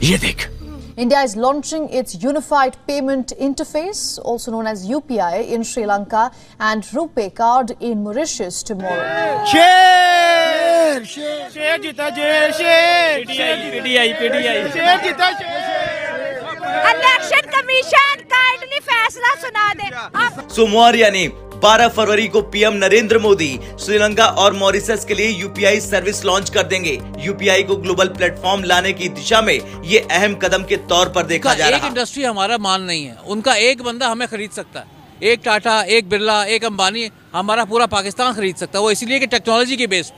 ये देख। India is launching its unified payment interface, also known as UPI, in Sri Lanka and RuPay card in Mauritius tomorrow. शेर जीता शेर जीता election commission kindly फैसला सुना दे। सोमवार यानी 12 फरवरी को पीएम नरेंद्र मोदी श्रीलंका और मॉरिशस के लिए यूपीआई सर्विस लॉन्च कर देंगे। यूपीआई को ग्लोबल प्लेटफॉर्म लाने की दिशा में ये अहम कदम के तौर पर देखा जा रहा है। एक इंडस्ट्री हमारा माल नहीं है, उनका एक बंदा हमें खरीद सकता है। एक टाटा, एक बिरला, एक अंबानी हमारा पूरा पाकिस्तान खरीद सकता है। वो इसलिए कि टेक्नोलॉजी के बेस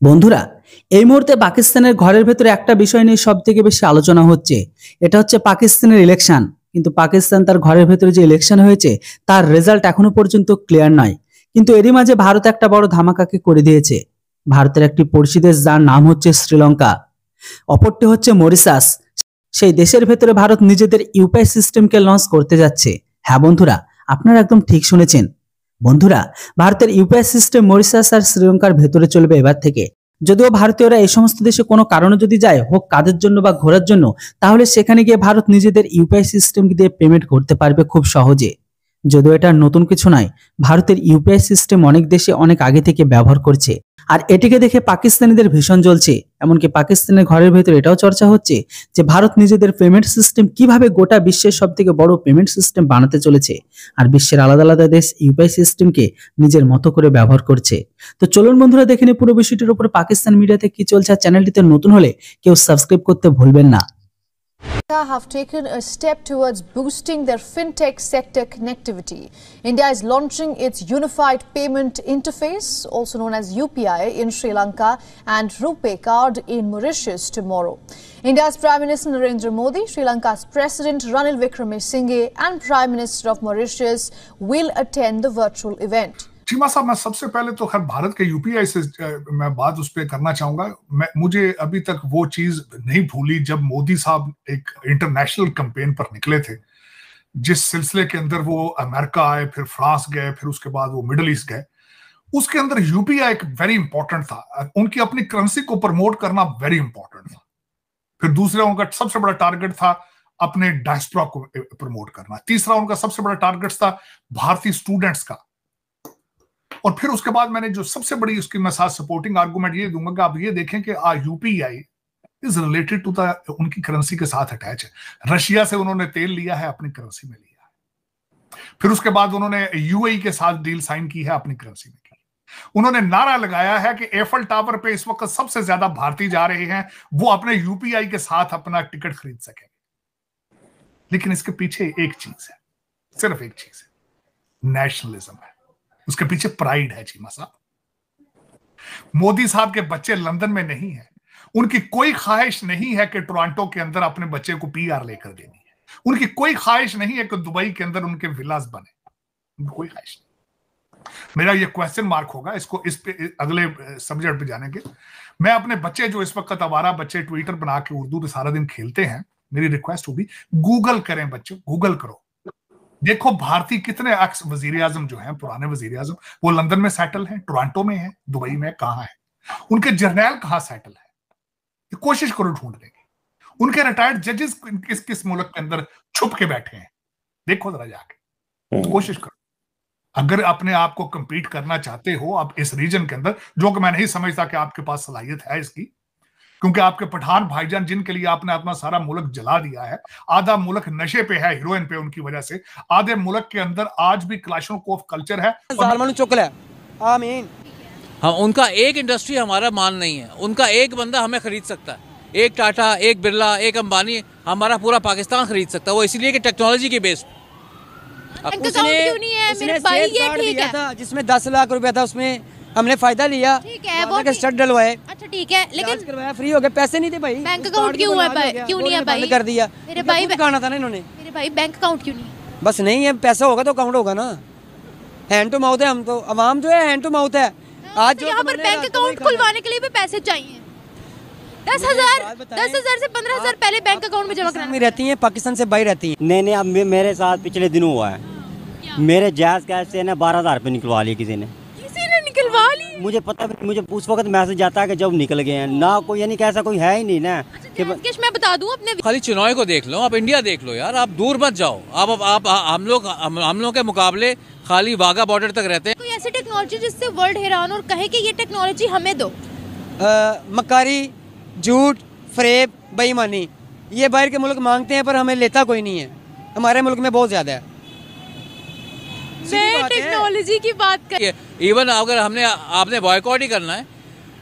বন্ধুরা, এই মুহূর্তে পাকিস্তানের ঘরের ভেতরে একটা বিষয় নিয়ে সবথেকে বেশি আলোচনা হচ্ছে, এটা হচ্ছে পাকিস্তানের ইলেকশন। কিন্তু পাকিস্তান তার ঘরের ভেতরে যে ইলেকশন হয়েছে তার রেজাল্ট এখনো পর্যন্ত ক্লিয়ার নয়। কিন্তু এরই মাঝে ভারত একটা বড় ধামাকাকে করে দিয়েছে। ভারতের একটি পড়শি দেশ যার নাম হচ্ছে শ্রীলঙ্কা, অপরটি হচ্ছে মরিশাস। সেই দেশের ভেতরে ভারত নিজেদের ইউপিআই সিস্টেমকে লঞ্চ করতে যাচ্ছে। হ্যাঁ বন্ধুরা, আপনারা একদম ঠিক শুনেছেন। বন্ধুরা, ভারতের ইউপিআই সিস্টেম মরিশাস আর শ্রীলঙ্কার ভেতরে চলবে এবার থেকে। যদিও ভারতীয়রা এই সমস্ত দেশে কোনো কারণে যদি যায়, হোক কাজের জন্য বা ঘোরার জন্য, তাহলে সেখানে গিয়ে ভারত নিজেদের ইউপিআই সিস্টেম দিয়ে পেমেন্ট করতে পারবে খুব সহজে। যদিও এটা নতুন কিছু নয়, ভারতের ইউপিআই সিস্টেম অনেক দেশে অনেক আগে থেকে ব্যবহার করছে। আর এটিকে দেখে পাকিস্তানিদের ভীষণ জ্বলছে। এমনকি পাকিস্তানের ঘরের ভেতরে এটাও চর্চা হচ্ছে যে ভারত নিজেদের পেমেন্ট সিস্টেম কিভাবে গোটা বিশ্বের সবথেকে বড় পেমেন্ট সিস্টেম বানাতে চলেছে, আর বিশ্বের আলাদা আলাদা দেশ ইউপিআই সিস্টেমকে নিজের মতো করে ব্যবহার করছে। তো চলুন বন্ধুরা, দেখে নিই পুরো বিষয়টির উপর পাকিস্তান মিডিয়াতে কি চলছে। আর চ্যানেলটিতে নতুন হলে কেউ সাবস্ক্রাইব করতে ভুলবেন না। Have taken a step towards boosting their fintech sector connectivity. India is launching its unified payment interface, also known as UPI, in Sri Lanka and RuPay card in Mauritius tomorrow. India's Prime Minister Narendra Modi, Sri Lanka's President Ranil Wickremesinghe and Prime Minister of Mauritius will attend the virtual event. Cheema साहब, मैं सबसे पहले तो खैर भारत के UPI से मैं बात उस पर करना चाहूंगा। मुझे अभी तक वो चीज नहीं भूली जब मोदी साहब एक इंटरनेशनल कैंपेन पर निकले थे, जिस सिलसिले के अंदर वो अमेरिका आए, फिर फ्रांस गए, फिर उसके बाद वो मिडिल ईस्ट गए। उसके अंदर यूपीआई एक वेरी इंपॉर्टेंट था। उनकी अपनी करेंसी को प्रमोट करना वेरी इंपॉर्टेंट था। फिर दूसरा उनका सबसे बड़ा टारगेट था अपने डायस्पोरा को प्रमोट करना। तीसरा उनका सबसे बड़ा टारगेट था भारतीय स्टूडेंट्स का। और फिर उसके बाद मैंने जो सबसे बड़ी उसकी मैं साथ सपोर्टिंग आर्गुमेंट ये दूंगा कि आप ये देखें कि UPI is related to the उनकी करेंसी के साथ अटैच है। रशिया से उन्होंने तेल लिया है, अपनी करेंसी में लिया है। फिर उसके बाद उन्होंने यूएई के साथ डील साइन की है, अपनी करेंसी में की। उन्होंने नारा लगाया है कि एफल टावर पे इस वक्त सबसे ज्यादा भारतीय जा रहे हैं, वो अपने यूपीआई के साथ अपना टिकट खरीद सकेंगे। लेकिन इसके पीछे एक चीज है, सिर्फ एक चीज है, नेशनलिज्म है। उसके पीछे प्राइड है। चीमा साहब, मोदी साहब के बच्चे लंदन में नहीं है। उनकी कोई ख्वाहिश नहीं है कि टोरंटो के अंदर अपने बच्चे को पीआर लेकर देनी है। उनकी कोई ख्वाहिश नहीं है कि दुबई के अंदर उनके विलास बने। उनकी कोई ख्वाहिश नहीं। मेरा ये क्वेश्चन मार्क होगा इसको, इस पे अगले सब्जेक्ट पे जाने के। मैं अपने बच्चे जो इस वक्त आवारा बच्चे ट्विटर बना के उर्दू पे सारा दिन खेलते हैं, मेरी रिक्वेस्ट होगी गूगल करें बच्चों, गूगल करो, देखो भारतीय कितने एक्स वजीर आजम जो हैं, पुराने वजीर आजम, वो लंदन में सेटल हैं, टोरंटो में हैं, दुबई में, कहां है? उनके जर्नैल कहां सेटल है? ये कोशिश करो ढूंढने की। उनके रिटायर्ड जजेस किस किस मुल्क के अंदर छुप के बैठे हैं, देखो जरा जाके, कोशिश करो। अगर अपने आप को कंपीट करना चाहते हो आप इस रीजन के अंदर, जो कि मैं नहीं समझता कि आपके पास सलाहियत है इसकी, क्योंकि आपके पठान भाईजान जिनके लिए आपने अपना सारा मुल्क जला दिया है, आधा मुल्क नशे पे है, हीरोइन पे उनकी वजह से, आधे मुल्क के अंदर आज भी क्लाशनकोव कल्चर है। आमीन। हाँ, उनका एक इंडस्ट्री हमारा माल नहीं है, उनका एक बंदा हमें खरीद सकता है। एक टाटा, एक बिरला, एक अंबानी हमारा पूरा पाकिस्तान खरीद सकता है। वो इसलिए कि टेक्नोलॉजी के बेस जिसमें 10 लाख रुपया था, उसमें हमने फायदा लिया, ठीक है, वो स्टड डलवाए। अच्छा ठीक है, लेकिन करवाया, फ्री हो गए, पैसे नहीं थे भाई। बैंक अकाउंट क्यों हुआ है? क्यों नहीं है भाई? कर दिया मेरे भाई, कहना था ना इन्होंने। मेरे भाई बैंक अकाउंट क्यों नहीं? बस नहीं है, पैसा होगा तो अकाउंट होगा ना। हैंड टू माउथ है, हम तो अवाम जो है हैंड टू माउथ है। आज यहाँ पर बैंक अकाउंट खुलवाने के लिए भी पैसे चाहिए। 10,000 से 15,000 पहले बैंक अकाउंट में जमा करानी रहती है, पाकिस्तान से बाहर रहती है। नहीं, अब मेरे साथ पिछले दिनों हुआ है। मेरे जायज कैश से 12,000 रुपये निकलवा लिए किसी ने निकलवा लिए। मुझे पता, मुझे उस वक्त मैसेज आता है कि जब निकल गए हैं ना, कोई यानी कि ऐसा कोई है ही नहीं ना। अच्छा, मैं बता दूं अपने खाली चुनाव को देख लो, आप इंडिया देख लो यार, आप दूर मत जाओ। आप हम लोग के मुकाबले खाली वाघा बॉर्डर तक रहते हैं। कोई ऐसी टेक्नोलॉजी जिससे वर्ल्ड हैरान और कहे कि ये टेक्नोलॉजी हमें दो। मकारी, झूठ, फरेब, बेईमानी, ये बाहर के मुल्क मांगते हैं पर हमें लेता कोई नहीं है। हमारे मुल्क में बहुत ज्यादा है। टेक्नोलॉजी की बात कर, इवन अगर आपने बॉयकॉट ही करना है,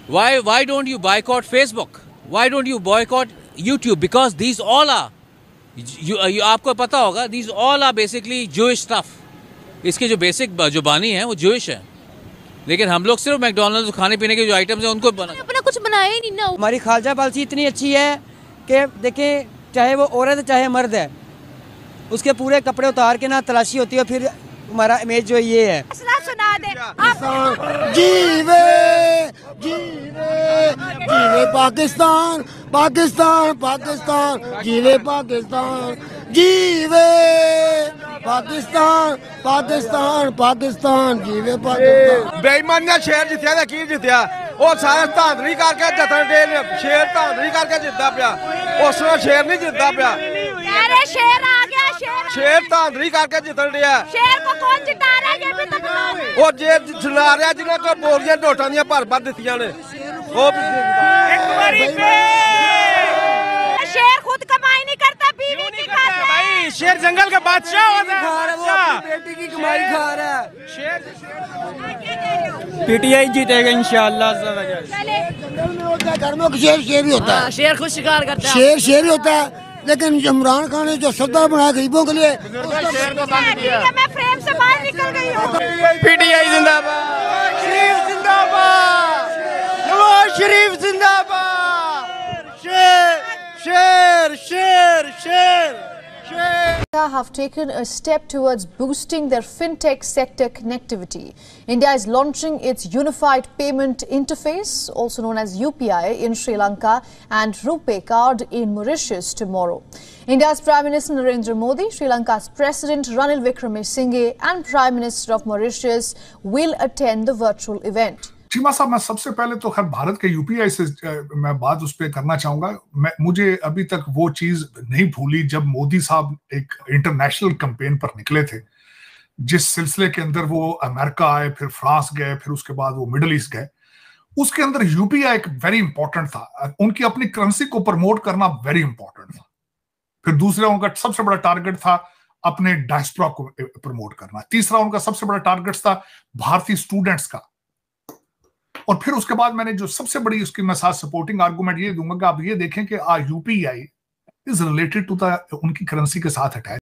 why don't you boycott Facebook, why don't you boycott YouTube, because these all are, आपको पता होगा, these all are basically Jewish stuff. इसके जो बेसिक जो बानी है वो जूइश है, लेकिन हम लोग सिर्फ मैकडोनल्ड्स खाने पीने के जो आइटम्स हैं उनको अपना कुछ बनाया ही नहीं ना। हमारी खालसा पॉलिसी इतनी अच्छी है कि देखें, चाहे वो औरत है चाहे मर्द है, उसके पूरे कपड़े उतार के ना तलाशी होती है, फिर हमारा इमेज जो ये है। सुना दे जीवे जीवे जीवे पाकिस्तान, पाकिस्तान, पाकिस्तान, जीवे पाकिस्तान, जीवे पाकिस्तान, पाकिस्तान, पाकिस्तान, जीवे पाकिस्तान। बेईमानियां शेर जितया की जितया, वो सारे धांधली करके जतन दे, शेर धांधली करके जितदा पिया, उसमें शेर नहीं जितदा पिया। अरे शेर आ गया, शेर धांधली करके जितन दिया। शेर को कौन जिता रहा है ये भी तो बताओ। वो जे जिला रहा जिन्हें को बोरियां नोटां दी भर दित्तियां ने, वो शेर खुद कमाई नहीं करता, बीवी की खाता है। भाई शेर जंगल का बादशाह होता है, बेटी की कमाई खा रहा है। पीटीआई जीतेगा इंशाअल्लाह। जंगल में होता है, घर में शेर शेर ही होता है, शेर खुद शिकार करता है, शेर शेर ही होता है। लेकिन इमरान खान ने जो सत्ता बनाया गरीबों के लिए, मैं फ्रेम से बाहर निकल गई हूँ। पीटीआई जिंदाबाद, शरीफ जिंदाबाद, नवाज शरीफ जिंदाबाद, शेर शेर शेर शेर शेर। Have taken a step towards boosting their fintech sector connectivity. India is launching its Unified Payment Interface, also known as UPI, in Sri Lanka and RuPay card in Mauritius tomorrow. India's Prime Minister Narendra Modi, Sri Lanka's President Ranil Wickremesinghe and Prime Minister of Mauritius will attend the virtual event. Cheema साहब, मैं सबसे पहले तो खैर भारत के UPI से मैं बात उस पर करना चाहूंगा। मुझे अभी तक वो चीज नहीं भूली जब मोदी साहब एक इंटरनेशनल कैंपेन पर निकले थे, जिस सिलसिले के अंदर वो अमेरिका आए, फिर फ्रांस गए, फिर उसके बाद वो मिडिल ईस्ट गए। उसके अंदर यूपीआई एक वेरी इंपॉर्टेंट था, उनकी अपनी करेंसी को प्रमोट करना वेरी इंपॉर्टेंट था। फिर दूसरा उनका सबसे बड़ा टारगेट था अपने डायस्पोरा को प्रमोट करना। तीसरा उनका सबसे बड़ा टारगेट था भारतीय स्टूडेंट्स का। और फिर उसके बाद मैंने जो सबसे बड़ी उसकी मैं साथ सपोर्टिंग आर्गुमेंट ये दूंगा कि आप ये देखें कि UPI is related to the उनकी करेंसी के साथ अटैच